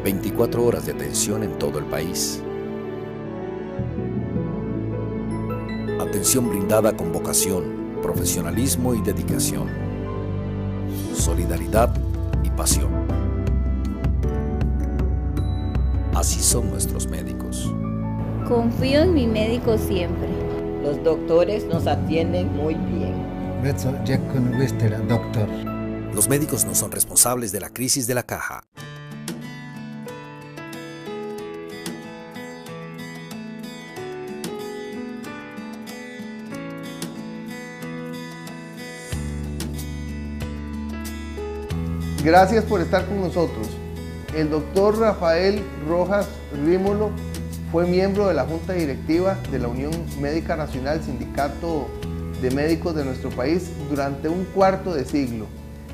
24 horas de atención en todo el país. Atención brindada con vocación, profesionalismo y dedicación. Solidaridad y pasión. Así son nuestros médicos. Confío en mi médico siempre. Los doctores nos atienden muy bien. Los médicos no son responsables de la crisis de la caja. Gracias por estar con nosotros. El doctor Rafael Rojas Rímolo fue miembro de la Junta Directiva de la Unión Médica Nacional, sindicato de médicos de nuestro país, durante un cuarto de siglo.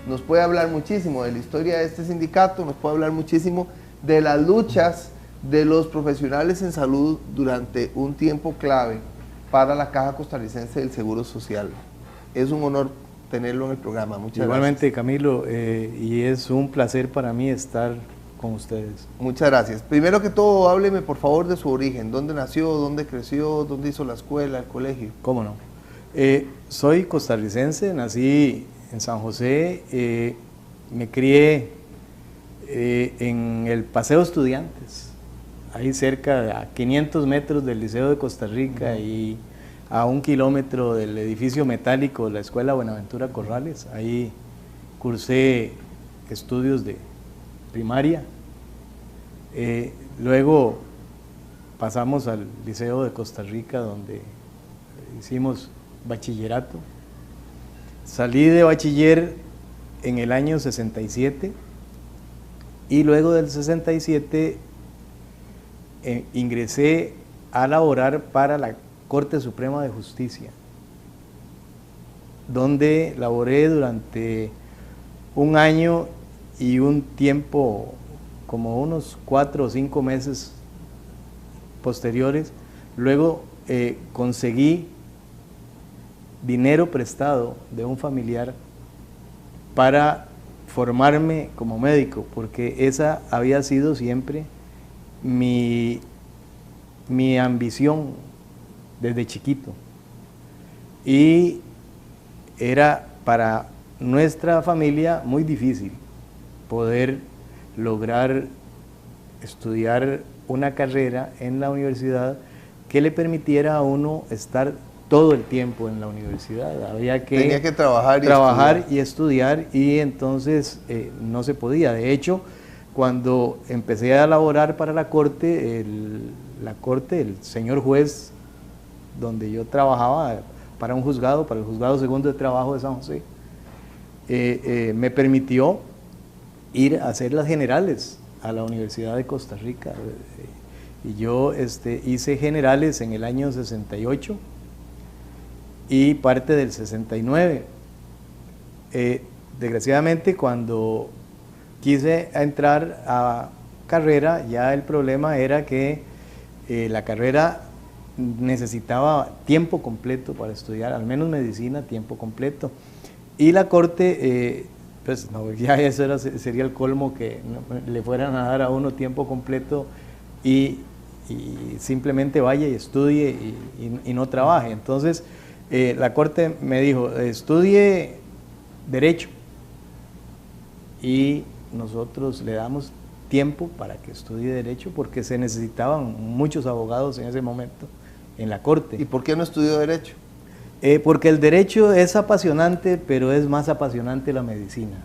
Nos puede hablar muchísimo de la historia de este sindicato, nos puede hablar muchísimo de las luchas de los profesionales en salud durante un tiempo clave para la Caja Costarricense del Seguro Social. Es un honor tenerlo en el programa. Muchas Igualmente, gracias. Camilo, y es un placer para mí estar con ustedes. Muchas gracias. Primero que todo, hábleme por favor de su origen. ¿Dónde nació? ¿Dónde creció? ¿Dónde hizo la escuela, el colegio? ¿Cómo no? Soy costarricense, nací en San José, me crié en el Paseo Estudiantes, ahí cerca, a 500 metros del Liceo de Costa Rica y a 1 kilómetro del edificio metálico de la Escuela Buenaventura Corrales. Ahí cursé estudios de primaria, luego pasamos al Liceo de Costa Rica, donde hicimos bachillerato. Salí de bachiller en el año 67 y luego del 67 ingresé a laborar para la Corte Suprema de Justicia, donde laboré durante un año y un tiempo, como unos 4 o 5 meses posteriores. Luego conseguí dinero prestado de un familiar para formarme como médico, porque esa había sido siempre mi ambición desde chiquito. Y era para nuestra familia muy difícil poder lograr estudiar una carrera en la universidad que le permitiera a uno estar todo el tiempo en la universidad. Tenía que trabajar y estudiar, y entonces no se podía. De hecho, cuando empecé a laborar para la corte, el señor juez donde yo trabajaba para un juzgado, para el Juzgado Segundo de Trabajo de San José, me permitió ir a hacer las generales a la Universidad de Costa Rica. Y yo hice generales en el año 68 y parte del 69. Desgraciadamente, cuando quise entrar a carrera, ya el problema era que la carrera necesitaba tiempo completo para estudiar, al menos medicina, tiempo completo. Y la corte, pues no, ya eso sería el colmo, que le fueran a dar a uno tiempo completo y simplemente vaya y estudie y no trabaje. Entonces, la corte me dijo, estudie Derecho, y nosotros le damos tiempo para que estudie Derecho, porque se necesitaban muchos abogados en ese momento en la corte. ¿Y por qué no estudió Derecho? Porque el Derecho es apasionante, pero es más apasionante la medicina.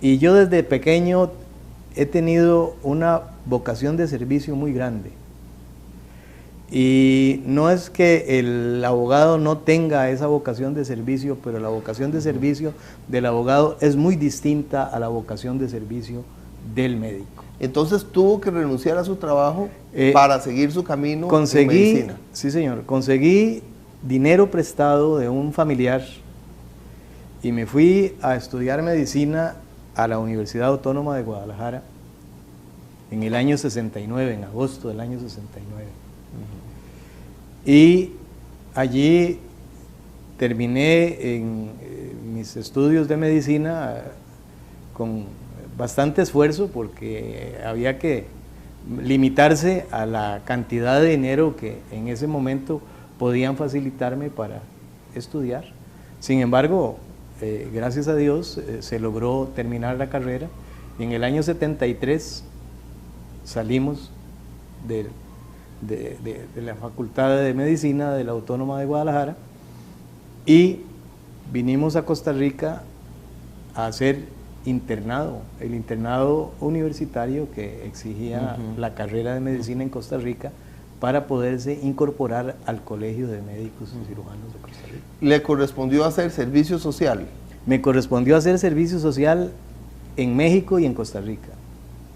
Y yo desde pequeño he tenido una vocación de servicio muy grande. Y no es que el abogado no tenga esa vocación de servicio, pero la vocación de servicio del abogado es muy distinta a la vocación de servicio del médico. Entonces tuvo que renunciar a su trabajo para seguir su camino en medicina. Sí, señor. Conseguí dinero prestado de un familiar y me fui a estudiar medicina a la Universidad Autónoma de Guadalajara en el año 69, en agosto del año 69. Y allí terminé en mis estudios de medicina con bastante esfuerzo porque había que limitarse a la cantidad de dinero que en ese momento podían facilitarme para estudiar. Sin embargo, gracias a Dios se logró terminar la carrera. En el año 73 salimos de la Facultad de Medicina de la Autónoma de Guadalajara y vinimos a Costa Rica a hacer internado, el internado universitario que exigía la carrera de medicina en Costa Rica para poderse incorporar al Colegio de Médicos y Cirujanos de Costa Rica. ¿Le correspondió hacer servicio social? Me correspondió hacer servicio social en México y en Costa Rica,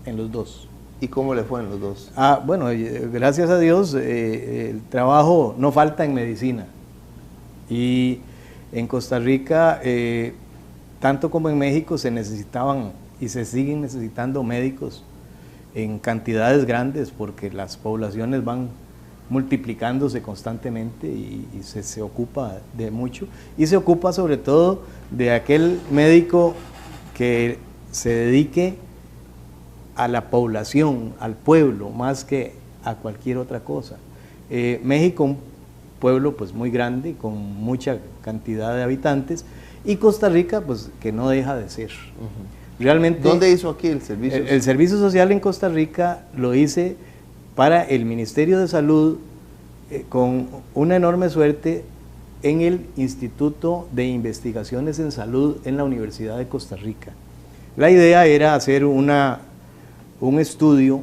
en los dos. ¿Y cómo le fue en los dos? Bueno, gracias a Dios el trabajo no falta en medicina. Y en Costa Rica, tanto como en México, se necesitaban y se siguen necesitando médicos en cantidades grandes porque las poblaciones van multiplicándose constantemente y se ocupa de mucho. Y se ocupa sobre todo de aquel médico que se dedique a la población, al pueblo, más que a cualquier otra cosa. México, un pueblo pues muy grande, con mucha cantidad de habitantes, y Costa Rica, pues que no deja de ser. Realmente, ¿dónde hizo aquí el servicio social? El servicio social en Costa Rica lo hice para el Ministerio de Salud, con una enorme suerte en el Instituto de Investigaciones en Salud en la Universidad de Costa Rica. La idea era hacer un estudio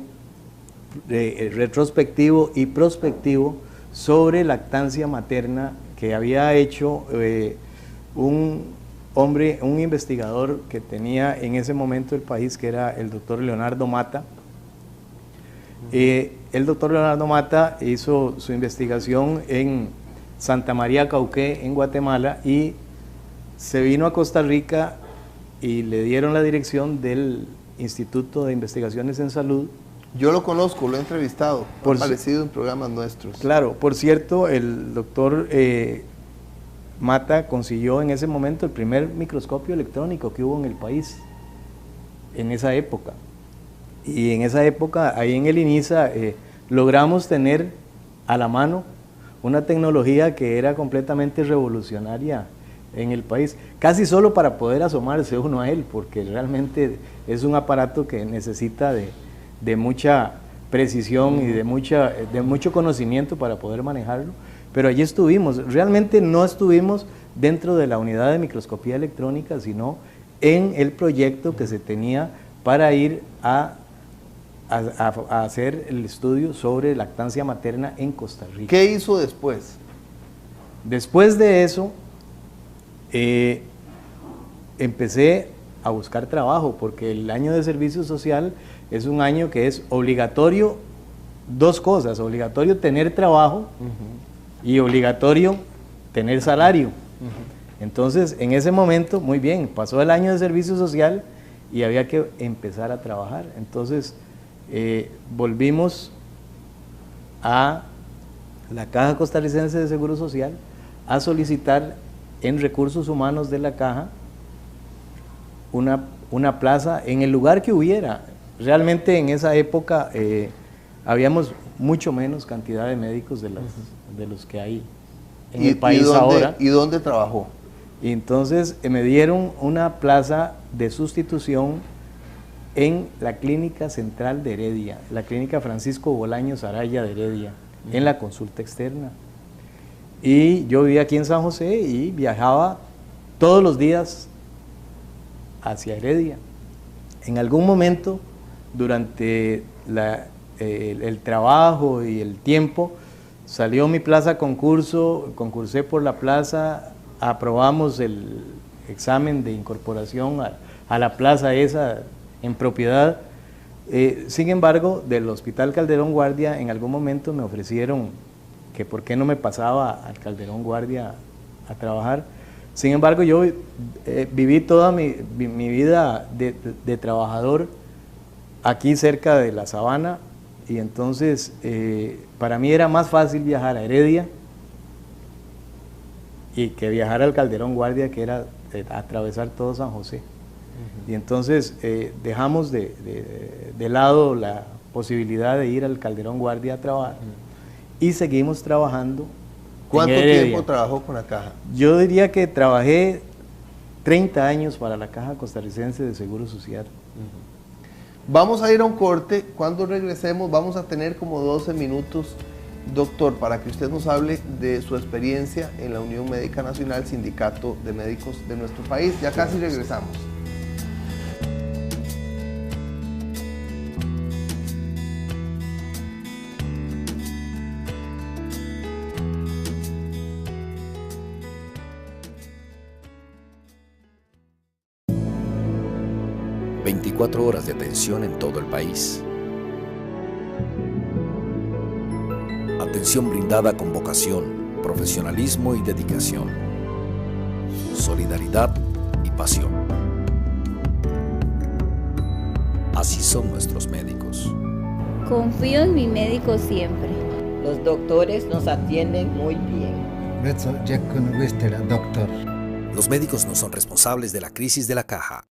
retrospectivo y prospectivo sobre lactancia materna que había hecho un investigador que tenía en ese momento el país, que era el doctor Leonardo Mata. El doctor Leonardo Mata hizo su investigación en Santa María Cauqué, en Guatemala, y se vino a Costa Rica y le dieron la dirección del Instituto de Investigaciones en Salud. Yo lo conozco, lo he entrevistado, ha aparecido en programas nuestros. Claro, por cierto, el doctor Mata consiguió en ese momento el primer microscopio electrónico que hubo en el país, en esa época. Y en esa época, ahí en el INISA, logramos tener a la mano una tecnología que era completamente revolucionaria en el país, casi solo para poder asomarse uno a él, porque realmente es un aparato que necesita de mucha precisión y de mucho conocimiento para poder manejarlo, pero allí estuvimos. Realmente no estuvimos dentro de la unidad de microscopía electrónica, sino en el proyecto que se tenía para ir a hacer el estudio sobre lactancia materna en Costa Rica. ¿Qué hizo después? Después de eso, empecé a buscar trabajo, porque el año de servicio social es un año que es obligatorio, dos cosas: obligatorio tener trabajo y obligatorio tener salario. Entonces, en ese momento, muy bien, pasó el año de servicio social y había que empezar a trabajar. Entonces, volvimos a la Caja Costarricense de Seguro Social a solicitar en recursos humanos de la Caja una plaza en el lugar que hubiera. Realmente en esa época habíamos mucho menos cantidad de médicos de los que hay en el país ahora. ¿Y dónde trabajó? Y entonces me dieron una plaza de sustitución en la Clínica Central de Heredia, la Clínica Francisco Bolaños Araya de Heredia, en la consulta externa. Y yo vivía aquí en San José y viajaba todos los días hacia Heredia. En algún momento, durante el trabajo y el tiempo, salió mi plaza concurso, concursé por la plaza, aprobamos el examen de incorporación a la plaza esa en propiedad. Sin embargo, del Hospital Calderón Guardia en algún momento me ofrecieron que por qué no me pasaba al Calderón Guardia a trabajar. Sin embargo, yo viví toda mi vida de trabajador aquí cerca de la Sabana, y entonces para mí era más fácil viajar a Heredia y que viajar al Calderón Guardia, que era atravesar todo San José. Y entonces dejamos de lado la posibilidad de ir al Calderón Guardia a trabajar y seguimos trabajando. ¿Cuánto tiempo trabajó con la caja? Yo diría que trabajé 30 años para la Caja Costarricense de Seguro Social. Vamos a ir a un corte. Cuando regresemos vamos a tener como 12 minutos, doctor, para que usted nos hable de su experiencia en la Unión Médica Nacional, Sindicato de Médicos de nuestro país. Ya casi regresamos. Horas de atención en todo el país. Atención brindada con vocación, profesionalismo y dedicación. Solidaridad y pasión. Así son nuestros médicos. Confío en mi médico siempre. Los doctores nos atienden muy bien. Los médicos no son responsables de la crisis de la caja.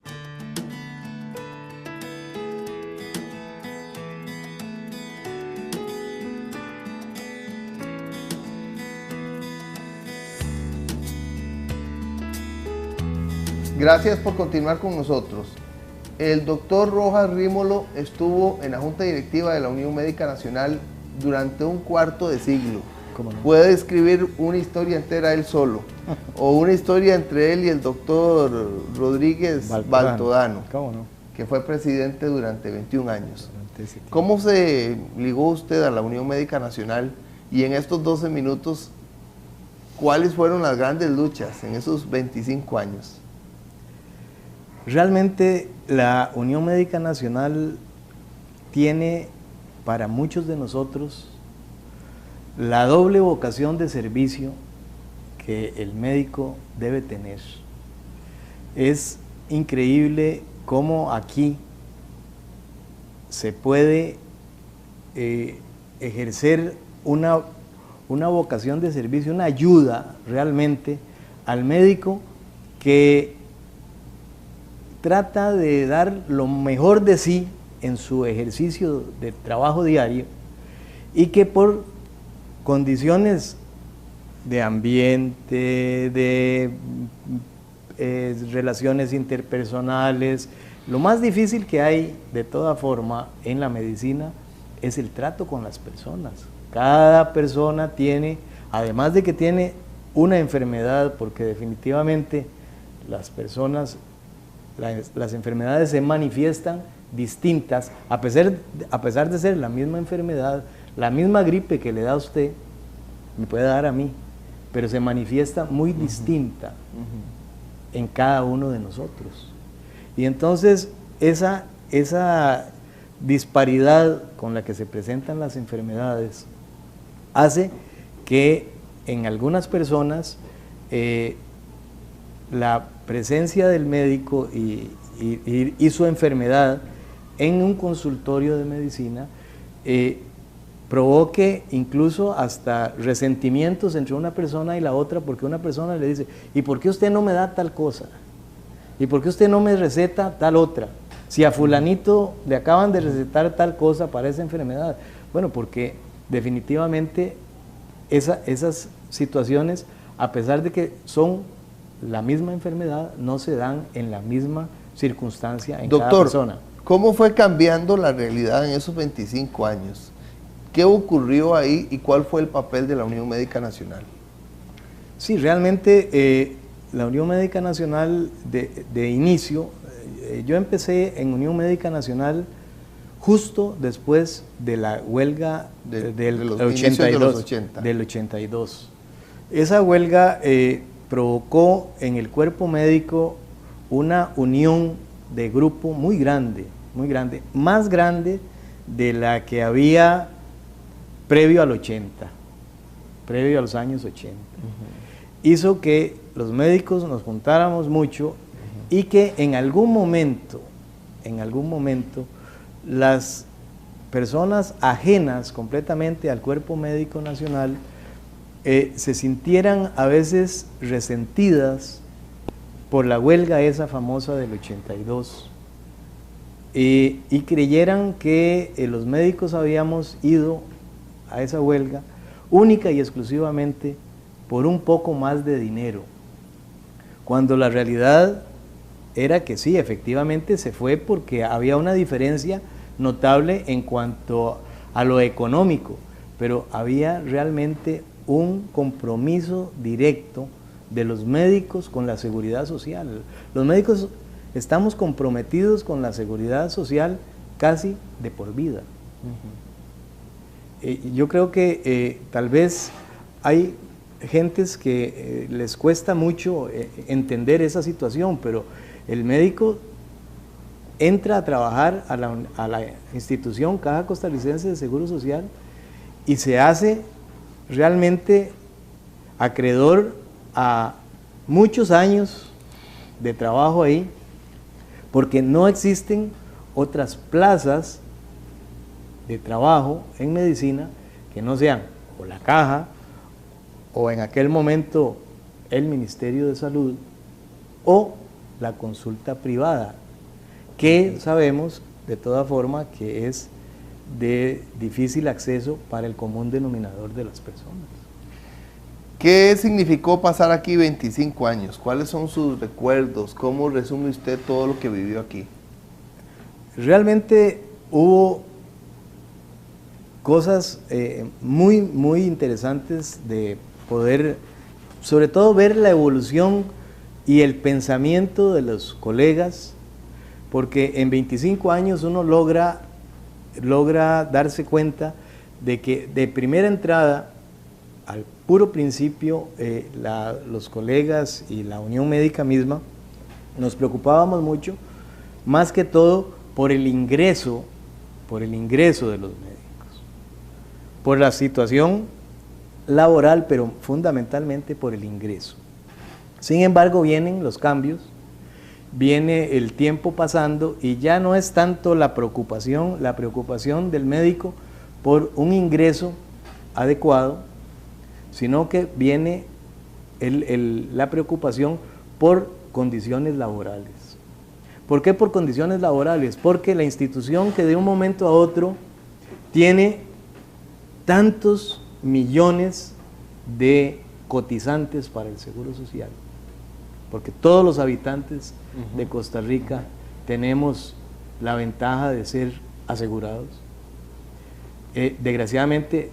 Gracias por continuar con nosotros. El doctor Rojas Rímolo estuvo en la Junta Directiva de la Unión Médica Nacional durante un cuarto de siglo. ¿Cómo no? Puede escribir una historia entera él solo, o una historia entre él y el doctor Rodríguez Baltodano, ¿Cómo no? que fue presidente durante 21 años. ¿Cómo se ligó usted a la Unión Médica Nacional? Y en estos 12 minutos, ¿cuáles fueron las grandes luchas en esos 25 años? Realmente la Unión Médica Nacional tiene para muchos de nosotros la doble vocación de servicio que el médico debe tener. Es increíble cómo aquí se puede ejercer una vocación de servicio, una ayuda realmente al médico que trata de dar lo mejor de sí en su ejercicio de trabajo diario y que por condiciones de ambiente, de relaciones interpersonales, lo más difícil que hay de toda forma en la medicina es el trato con las personas. Cada persona tiene, además de que tiene una enfermedad, porque definitivamente las personas, las enfermedades se manifiestan distintas, a pesar de ser la misma enfermedad, la misma gripe que le da a usted, me puede dar a mí, pero se manifiesta muy distinta en cada uno de nosotros. Y entonces esa disparidad con la que se presentan las enfermedades hace que en algunas personas la presencia del médico y su enfermedad en un consultorio de medicina provoque incluso hasta resentimientos entre una persona y la otra, porque una persona le dice, ¿y por qué usted no me da tal cosa? ¿Y por qué usted no me receta tal otra? Si a fulanito le acaban de recetar tal cosa para esa enfermedad. Bueno, porque definitivamente esas situaciones, a pesar de que son la misma enfermedad, no se dan en la misma circunstancia en cada persona. Doctor, ¿cómo fue cambiando la realidad en esos 25 años? ¿Qué ocurrió ahí y cuál fue el papel de la Unión Médica Nacional? Sí, realmente la Unión Médica Nacional de inicio, yo empecé en Unión Médica Nacional justo después de la huelga del 82. Esa huelga provocó en el cuerpo médico una unión de grupo muy grande, más grande de la que había previo al 80, previo a los años 80. Hizo que los médicos nos juntáramos mucho y que en algún momento, las personas ajenas completamente al cuerpo médico nacional se sintieran a veces resentidas por la huelga esa famosa del 82 y creyeran que los médicos habíamos ido a esa huelga única y exclusivamente por un poco más de dinero, cuando la realidad era que sí, efectivamente se fue porque había una diferencia notable en cuanto a lo económico, pero había realmente un compromiso directo de los médicos con la seguridad social. Los médicos estamos comprometidos con la seguridad social casi de por vida. Yo creo que tal vez hay gentes que les cuesta mucho entender esa situación, pero el médico entra a trabajar a la institución Caja Costarricense de Seguro Social y se hace realmente acreedor a muchos años de trabajo ahí, porque no existen otras plazas de trabajo en medicina que no sean o la Caja o en aquel momento el Ministerio de Salud o la consulta privada, que sabemos de toda forma que es de difícil acceso para el común denominador de las personas. ¿Qué significó pasar aquí 25 años? ¿Cuáles son sus recuerdos? ¿Cómo resume usted todo lo que vivió aquí? Realmente hubo cosas muy interesantes de poder, sobre todo ver la evolución y el pensamiento de los colegas, porque en 25 años uno logra darse cuenta de que de primera entrada, al puro principio, los colegas y la Unión Médica misma nos preocupábamos mucho, más que todo por el ingreso de los médicos, por la situación laboral, pero fundamentalmente por el ingreso. Sin embargo, vienen los cambios, viene el tiempo pasando y ya no es tanto la preocupación del médico por un ingreso adecuado, sino que viene la preocupación por condiciones laborales. ¿Por qué por condiciones laborales? Porque la institución que de un momento a otro tiene tantos millones de cotizantes para el Seguro Social, porque todos los habitantes de Costa Rica tenemos la ventaja de ser asegurados. Desgraciadamente,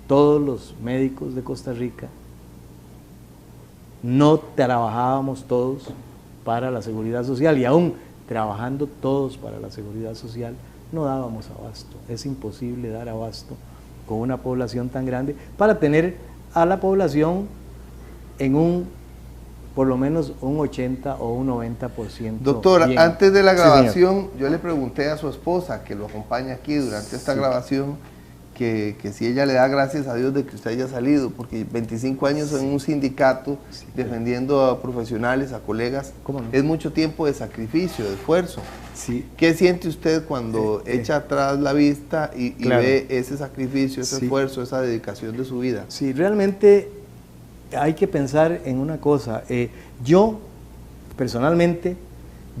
todos los médicos de Costa Rica no trabajábamos todos para la seguridad social, y aún trabajando todos para la seguridad social no dábamos abasto. Es imposible dar abasto con una población tan grande para tener a la población en por lo menos un 80 o un 90%. Doctora, bien. antes de la grabación, Sí, yo le pregunté a su esposa, que lo acompaña aquí durante esta grabación, que si ella le da gracias a Dios de que usted haya salido, porque 25 años en un sindicato, defendiendo a profesionales, a colegas, ¿cómo no? Es mucho tiempo de sacrificio, de esfuerzo. Sí. ¿Qué siente usted cuando echa atrás la vista y claro, ve ese sacrificio, ese sí, esfuerzo, esa dedicación de su vida? Sí, realmente hay que pensar en una cosa. Yo, personalmente,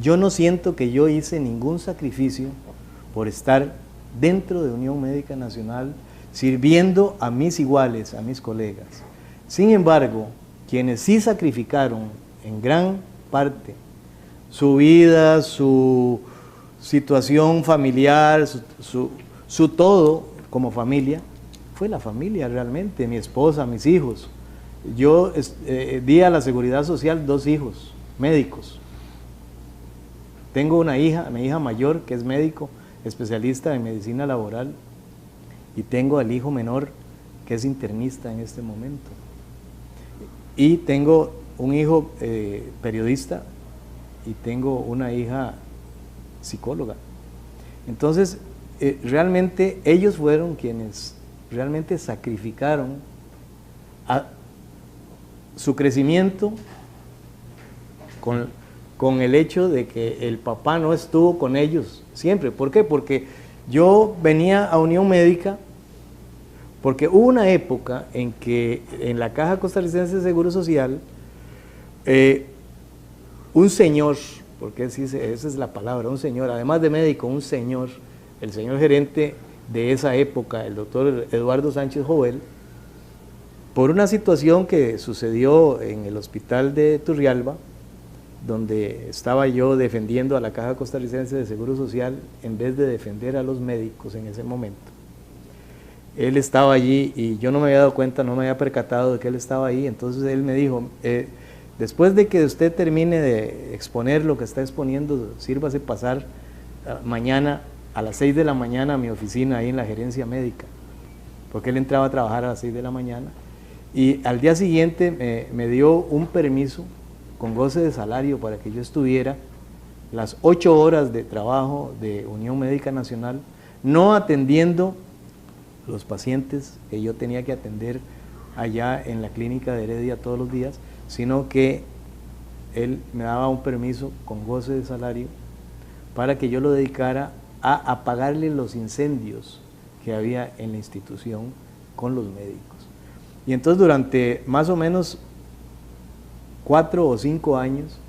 yo no siento que yo hice ningún sacrificio por estar dentro de Unión Médica Nacional, sirviendo a mis iguales, a mis colegas. Sin embargo, quienes sí sacrificaron en gran parte su vida, su situación familiar, su todo como familia, fue la familia realmente, mi esposa, mis hijos. Yo di a la Seguridad Social 2 hijos médicos. Tengo una hija, mi hija mayor, que es médico, especialista en medicina laboral, y tengo al hijo menor que es internista en este momento, y tengo un hijo periodista y tengo una hija psicóloga. Entonces realmente ellos fueron quienes realmente sacrificaron su crecimiento con el hecho de que el papá no estuvo con ellos siempre. ¿Por qué? Porque yo venía a Unión Médica porque hubo una época en que en la Caja Costarricense de Seguro Social un señor, porque esa es la palabra, un señor, además de médico, un señor, el señor gerente de esa época, el doctor Eduardo Sánchez Jovel, por una situación que sucedió en el hospital de Turrialba, donde estaba yo defendiendo a la Caja Costarricense de Seguro Social en vez de defender a los médicos en ese momento. Él estaba allí y yo no me había dado cuenta, no me había percatado de que él estaba ahí, entonces él me dijo, después de que usted termine de exponer lo que está exponiendo, sírvase pasar mañana a las 6 de la mañana a mi oficina ahí en la gerencia médica, porque él entraba a trabajar a las 6 de la mañana, y al día siguiente me dio un permiso con goce de salario para que yo estuviera las 8 horas de trabajo de Unión Médica Nacional, no atendiendo los pacientes que yo tenía que atender allá en la clínica de Heredia todos los días, sino que él me daba un permiso con goce de salario para que yo lo dedicara a apagarle los incendios que había en la institución con los médicos. Y entonces durante más o menos 4 o 5 años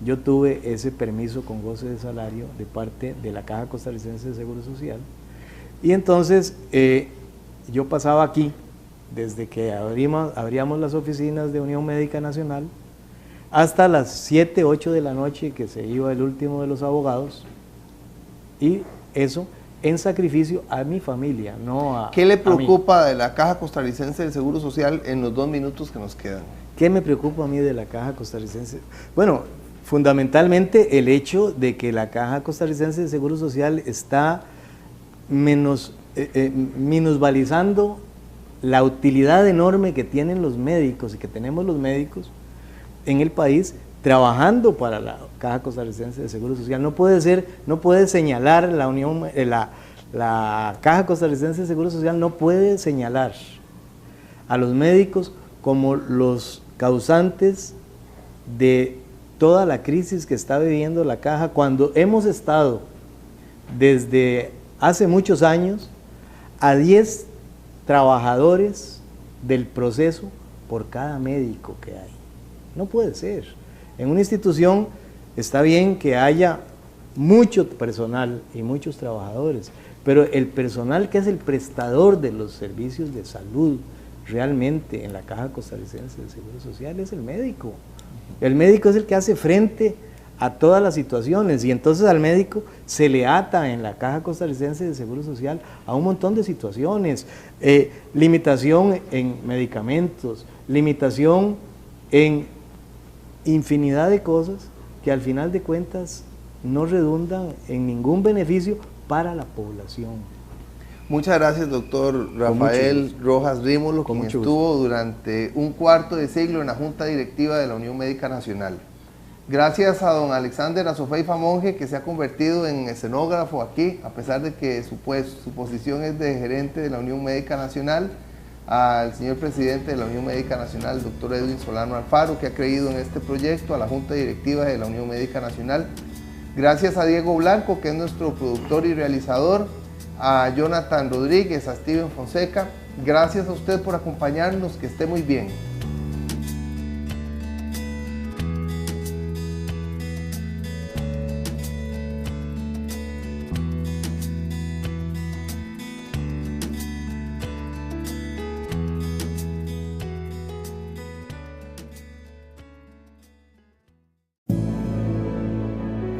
yo tuve ese permiso con goce de salario de parte de la Caja Costarricense de Seguro Social, y entonces yo pasaba aquí desde que abríamos las oficinas de Unión Médica Nacional hasta las 7, 8 de la noche que se iba el último de los abogados, y eso en sacrificio a mi familia, no a ¿Qué le preocupa de la Caja Costarricense del Seguro Social en los 2 minutos que nos quedan? ¿Qué me preocupa a mí de la Caja Costarricense? Bueno, fundamentalmente el hecho de que la Caja Costarricense de Seguro Social está minusvalizando la utilidad enorme que tienen los médicos y que tenemos los médicos en el país trabajando para la Caja Costarricense de Seguro Social. No puede señalar la Caja Costarricense de Seguro Social no puede señalar a los médicos como los causantes de toda la crisis que está viviendo la Caja, cuando hemos estado desde hace muchos años a 10 trabajadores del proceso por cada médico que hay. No puede ser. En una institución está bien que haya mucho personal y muchos trabajadores, pero el personal que es el prestador de los servicios de salud realmente en la Caja Costarricense de Seguro Social es el médico. El médico es el que hace frente a todas las situaciones, y entonces al médico se le ata en la Caja Costarricense de Seguro Social a un montón de situaciones, limitación en medicamentos, limitación en infinidad de cosas que al final de cuentas no redundan en ningún beneficio para la población. Muchas gracias, doctor Rafael Rojas Rímolo, quien estuvo durante un cuarto de siglo en la Junta Directiva de la Unión Médica Nacional. Gracias a don Alexander Azofeifa Monge, que se ha convertido en escenógrafo aquí, a pesar de que su posición es de gerente de la Unión Médica Nacional. Al señor presidente de la Unión Médica Nacional, el doctor Edwin Solano Alfaro, que ha creído en este proyecto, a la Junta Directiva de la Unión Médica Nacional. Gracias a Diego Blanco, que es nuestro productor y realizador, a Jonathan Rodríguez, a Steven Fonseca. Gracias a usted por acompañarnos, que esté muy bien.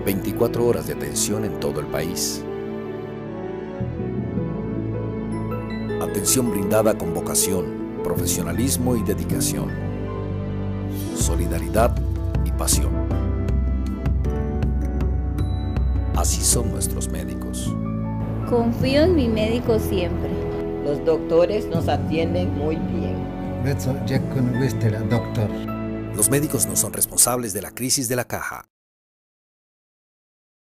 ...24 horas de atención en todo el país. Atención brindada con vocación, profesionalismo y dedicación. Solidaridad y pasión. Así son nuestros médicos. Confío en mi médico siempre. Los doctores nos atienden muy bien. Los médicos no son responsables de la crisis de la Caja.